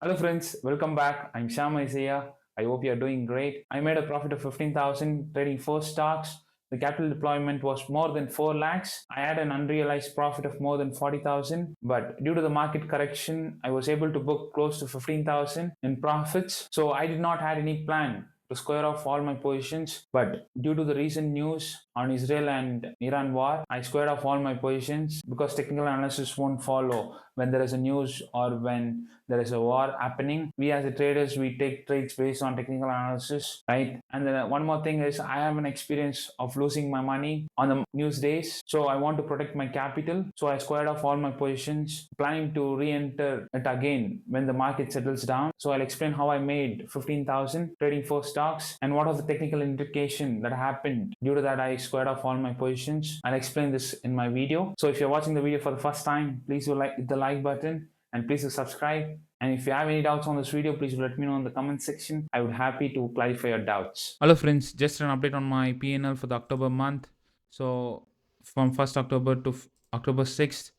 Hello friends, welcome back. I'm Shyam Isaiah. I hope you are doing great. I made a profit of 15,000 trading four stocks. The capital deployment was more than 4 lakhs. I had an unrealized profit of more than 40,000, but due to the market correction, I was able to book close to 15,000 in profits. So I did not have any plan to square off all my positions, but due to the recent news on Israel and Iran war, I squared off all my positions because technical analysis won't follow when there is a news or when there is a war happening. We as a traders, we take trades based on technical analysis, right? And then one more thing is I have an experience of losing my money on the news days, so I want to protect my capital. So I squared off all my positions, planning to re-enter it again when the market settles down. So I'll explain how I made 15,000 trading four stocks and what are the technical implication that happened due to that I squared off all my positions. I'll explain this in my video. So if you're watching the video for the first time, please do hit the like button and please do subscribe. And if you have any doubts on this video, please let me know in the comment section. I would happy to clarify your doubts. Hello friends, just an update on my PNL for the October month. So from 1st October to October 6th,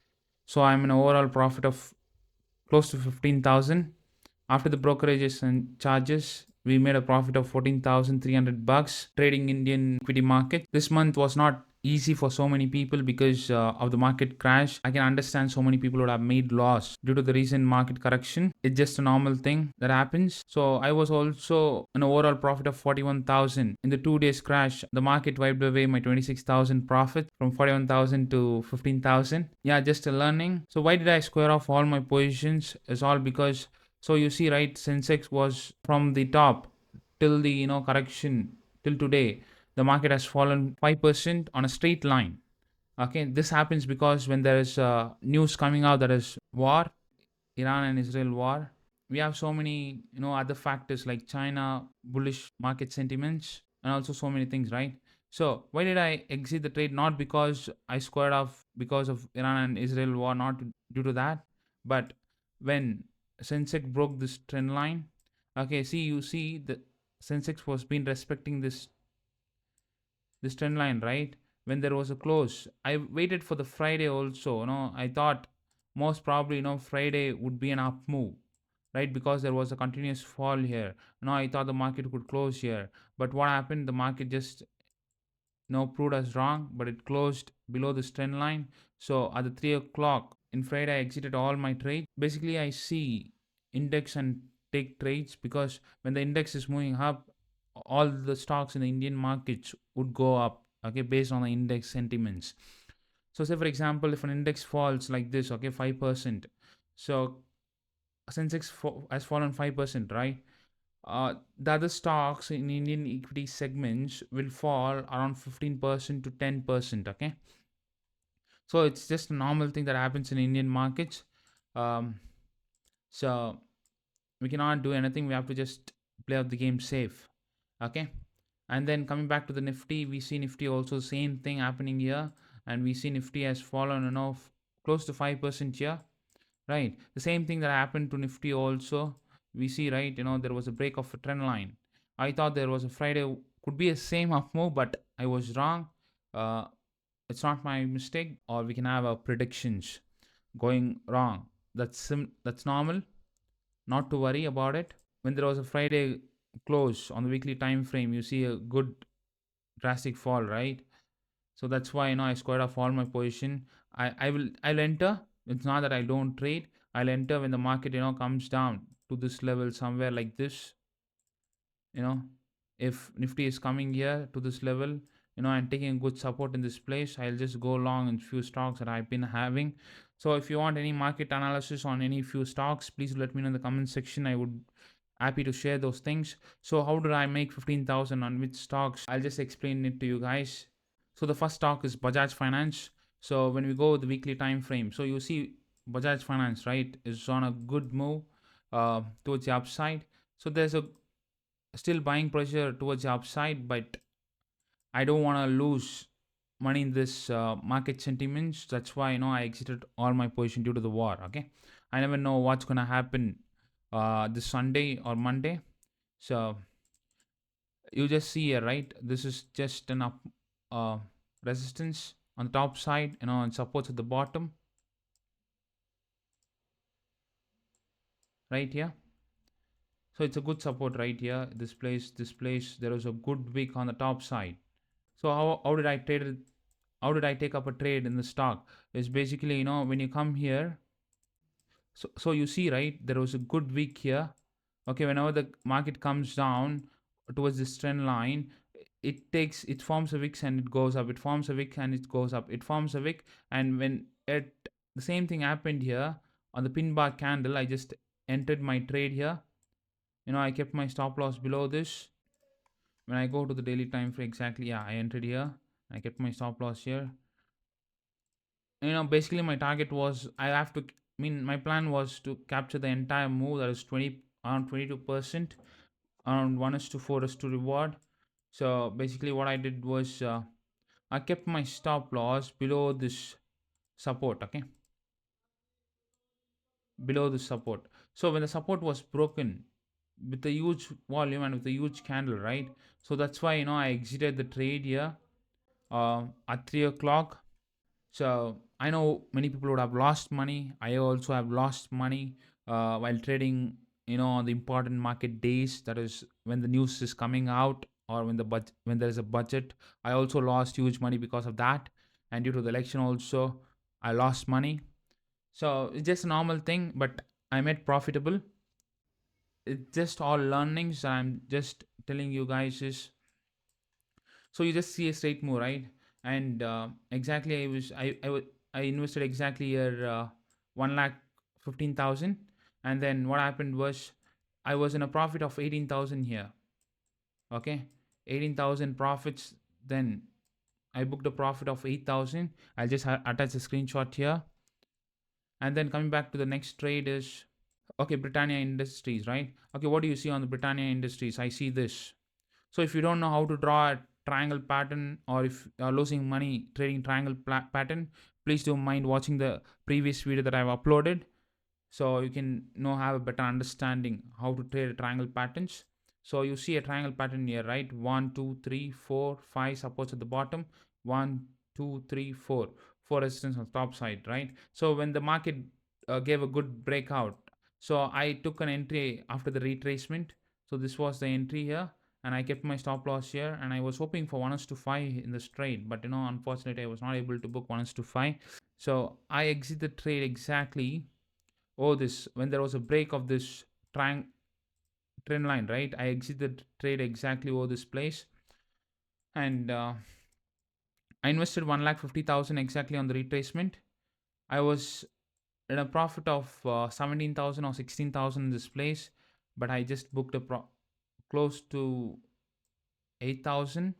so I'm an overall profit of close to 15,000. After the brokerages and charges, we made a profit of 14,300 bucks trading Indian equity market. This month was not easy for so many people because of the market crash. I can understand so many people would have made loss due to the recent market correction. It's just a normal thing that happens. So I was also an overall profit of 41,000. In the 2 days crash, the market wiped away my 26,000 profit from 41,000 to 15,000. Yeah, just a learning. So why did I square off all my positions? It's all because, so you see, right, Sensex was from the top till the correction till today. The market has fallen 5% on a straight line. Okay, this happens because when there is news coming out that is war, Iran and Israel war, we have so many other factors like China bullish market sentiments and also so many things, right? So why did I exit the trade? Not because I squared off because of Iran and Israel war, not due to that, but when Sensex broke this trend line. Okay, see, you see the Sensex was been respecting this trend line, right? When there was a close, I waited for the Friday also. I thought most probably Friday would be an up move, right? Because there was a continuous fall here. I thought the market could close here, but what happened? The market just proved us wrong, but it closed below this trend line. So at the 3 o'clock in Friday, I exited all my trades. Basically, I see index and take trades because when the index is moving up, all the stocks in the Indian markets would go up, okay, based on the index sentiments. So say for example, if an index falls like this, okay, 5%, so Sensex has fallen 5%, right? The other stocks in Indian equity segments will fall around 15% to 10%. Okay, so it's just a normal thing that happens in Indian markets. Um, so we cannot do anything. We have to just play out the game safe. Okay, and then coming back to the Nifty, we see Nifty also same thing happening here, and we see Nifty has fallen close to 5% here. Right, the same thing that happened to Nifty also. We see, right, there was a break of a trend line. I thought there was a Friday could be a same up move, but I was wrong. uh, it's not my mistake, or we can have our predictions going wrong. That's normal, not to worry about it. When there was a Friday close on the weekly time frame, you see a good drastic fall, right? So that's why I squared off all my position. I'll enter. It's not that I don't trade. I'll enter when the market comes down to this level somewhere like this. If Nifty is coming here to this level, and taking good support in this place, I'll just go long in few stocks that I've been having. So if you want any market analysis on any few stocks, please let me know in the comment section. I would happy to share those things. So how did I make 15,000 on which stocks? I'll just explain it to you guys. So the first stock is Bajaj Finance. So when we go with the weekly time frame, so you see Bajaj Finance, right, is on a good move towards the upside. So there's a still buying pressure towards the upside, but I don't want to lose money in this market sentiments. That's why I exited all my position due to the war. Okay, I never know what's gonna happen this Sunday or Monday. So you just see here, right? This is just an up resistance on the top side, and supports at the bottom, right here. So it's a good support right here. This place, there was a good wick on the top side. So how did I trade it? How did I take up a trade in the stock? Is basically, when you come here, so you see, right, there was a good wick here. Okay, whenever the market comes down towards this trend line, it forms a wick and it goes up. It forms a wick and it goes up. It forms a wick, and when the same thing happened here on the pin bar candle, I just entered my trade here. I kept my stop loss below this. When I go to the daily time frame, exactly, yeah, I entered here. I kept my stop loss here. Basically my target was, my plan was to capture the entire move, that is around 22%, around 1:4 to reward. So basically what I did was, I kept my stop loss below this support. Okay, below the support. So when the support was broken with a huge volume and with a huge candle, right? So that's why I exited the trade here at 3 o'clock. So I know many people would have lost money. I also have lost money while trading, on the important market days. That is when the news is coming out, or when there is a budget. I also lost huge money because of that, and due to the election also, I lost money. So it's just a normal thing, but I made profitable. It's just all learnings. I'm just telling you guys is, so you just see a straight move, right? And exactly, I invested exactly here 1,15,000, and then what happened was I was in a profit of 18,000 here. Okay, 18,000 profits. Then I booked a profit of 8,000. I'll just attach a screenshot here. And then coming back to the next trade is, okay, Britannia Industries, right? Okay, what do you see on the Britannia Industries? I see this. So if you don't know how to draw a triangle pattern, or if you are losing money trading triangle pattern, please don't mind watching the previous video that I've uploaded, so you can have a better understanding how to trade triangle patterns. So you see a triangle pattern here, right? 1 2 3 4 5 supports at the bottom. 1 2 3 4 4 resistance on the top side, right? So when the market gave a good breakout, so I took an entry after the retracement. So this was the entry here, and I kept my stop loss here, and I was hoping for 1:5 in the trade, but unfortunately I was not able to book 1:5. So I exit the trade exactly, this when there was a break of this trend line, right? I exit the trade exactly over this place, and I invested 1,50,000 exactly on the retracement. I was in a profit of 17,000 or 16,000 in this place, but I just booked close to 8,000,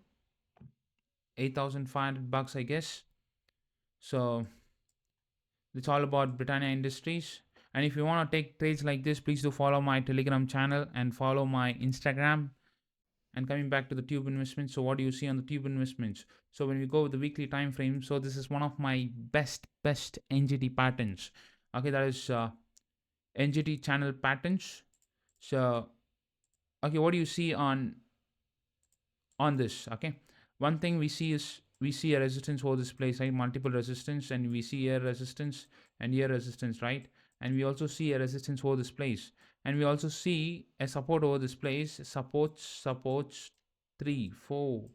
8,500 bucks, I guess. So it's all about Britannia Industries. And if you want to take trades like this, please do follow my Telegram channel and follow my Instagram. And coming back to the tube investments, so what do you see on the tube investments? So when we go with the weekly time frame, so this is one of my best NGT patterns. Okay, that is NGT channel patterns. So okay, what do you see on this? Okay, one thing we see is, we see a resistance over this place, right? Multiple resistance, and we see here resistance and here resistance, right? And we also see a resistance over this place, and we also see a support over this place. Supports 3 4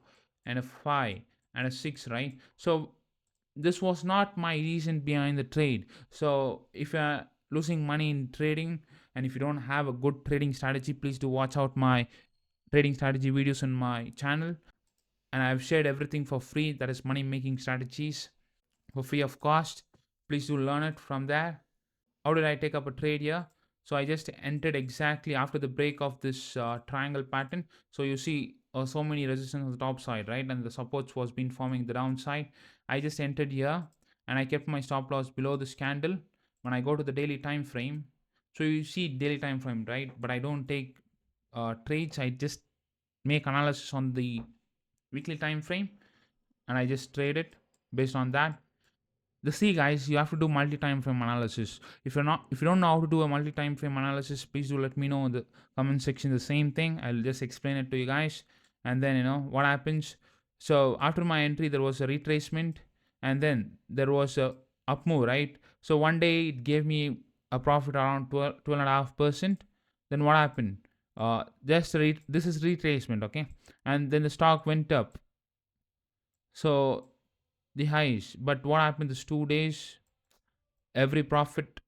and a 5 and a 6, right? So this was not my reason behind the trade. So if you're losing money in trading, and if you don't have a good trading strategy, please do watch out my trading strategy videos on my channel, and I've shared everything for free, that is money making strategies, for free of cost. Please do learn it from there. How did I take up a trade here? So I just entered exactly after the break of this triangle pattern. So you see so many resistance on the top side, right? And the supports was been forming the downside. I just entered here, and I kept my stop loss below this candle. When I go to the daily time frame, so you see daily time frame, right? But I don't take trades. I just make analysis on the weekly time frame, and I just trade it based on that. The see guys, you have to do multi-time frame analysis. If you don't know how to do a multi-time frame analysis, please do let me know in the comment section. The same thing, I'll just explain it to you guys. And then what happens. So after my entry, there was a retracement, and then there was a up move, right? So one day it gave me a profit around 12.5%. Then what happened? This is retracement, okay, and then the stock went up. So the highs, but what happened this 2 days? Every profit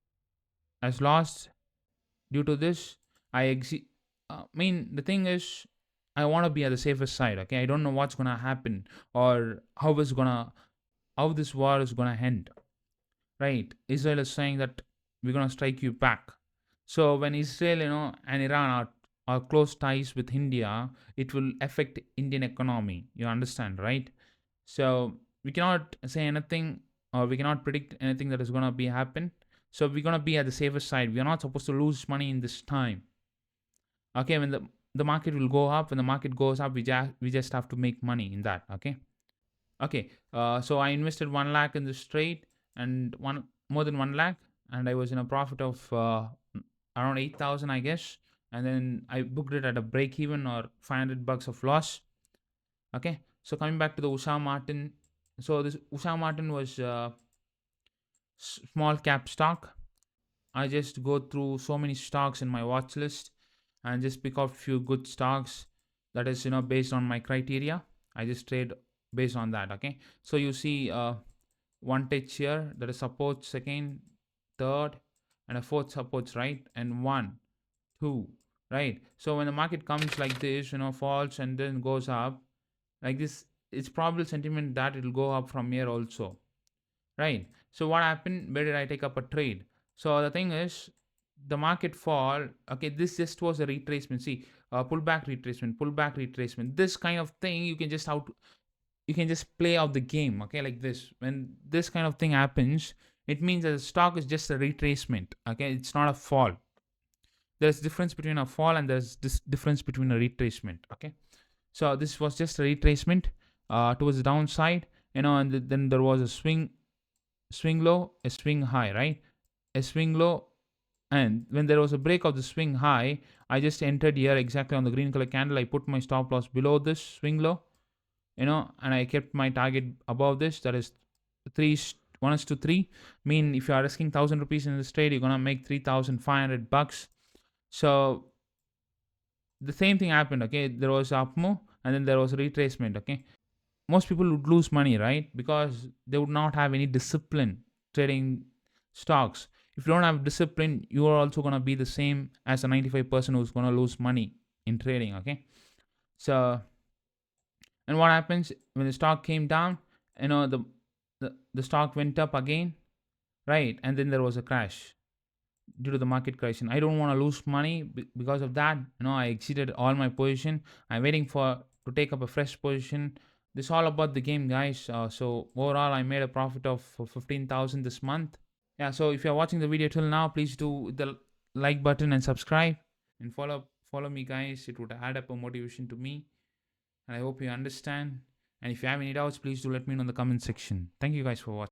has lost due to this. I mean, the thing is, I want to be at the safest side. Okay, I don't know what's gonna happen or how this war is gonna end. Right? Israel is saying that we're gonna strike you back. So when Israel, and Iran are close ties with India, it will affect Indian economy. You understand, right? So we cannot say anything or we cannot predict anything that is gonna be happen. So we're gonna be at the safest side. We are not supposed to lose money in this time. Okay, when the market will go up, when the market goes up, we just have to make money in that. Okay. So I invested 1 lakh in this trade and one more than 1 lakh, and I was in a profit of around 8,000, I guess. And then I booked it at a break even or $500 of loss. Okay. So coming back to the Usha Martin, so this Usha Martin was small cap stock. I just go through so many stocks in my watch list and just pick up few good stocks that is based on my criteria. I just trade based on that. Okay, so you see one touch here, that is support, second, third, and a fourth supports, right? And one, two, right? So when the market comes like this, falls and then goes up like this, it's probable sentiment that it will go up from here also, right? So what happened? Where did I take up a trade? So the thing is, the market fall. Okay, this just was a retracement. See, pullback retracement, pullback retracement. This kind of thing you can just play out the game. Okay, like this. When this kind of thing happens, it means that the stock is just a retracement. Okay, it's not a fall. There's difference between a fall and there's this difference between a retracement. Okay, so this was just a retracement towards the downside. And then there was a swing low, a swing high, right? A swing low, and when there was a break of the swing high, I just entered here exactly on the green color candle. I put my stop loss below this swing low, and I kept my target above this. That is 1:3. Mean if you are risking 1,000 rupees in this trade, you're gonna make $3,500. So the same thing happened. Okay, there was up move and then there was a retracement. Okay, most people would lose money, right? Because they would not have any discipline trading stocks. If you don't have discipline, you are also going to be the same as a 95% who's going to lose money in trading. Okay, so and what happens when the stock came down? The stock went up again, right? And then there was a crash due to the market correction. I don't want to lose money because of that. I exited all my position. I'm waiting for to take up a fresh position. This is all about the game, guys. So overall, I made a profit of 15,000 this month. Yeah. So if you're watching the video till now, please do the like button and subscribe and follow me, guys. It would add up a motivation to me, and I hope you understand. And if you have any doubts, please do let me know in the comment section. Thank you guys for watching.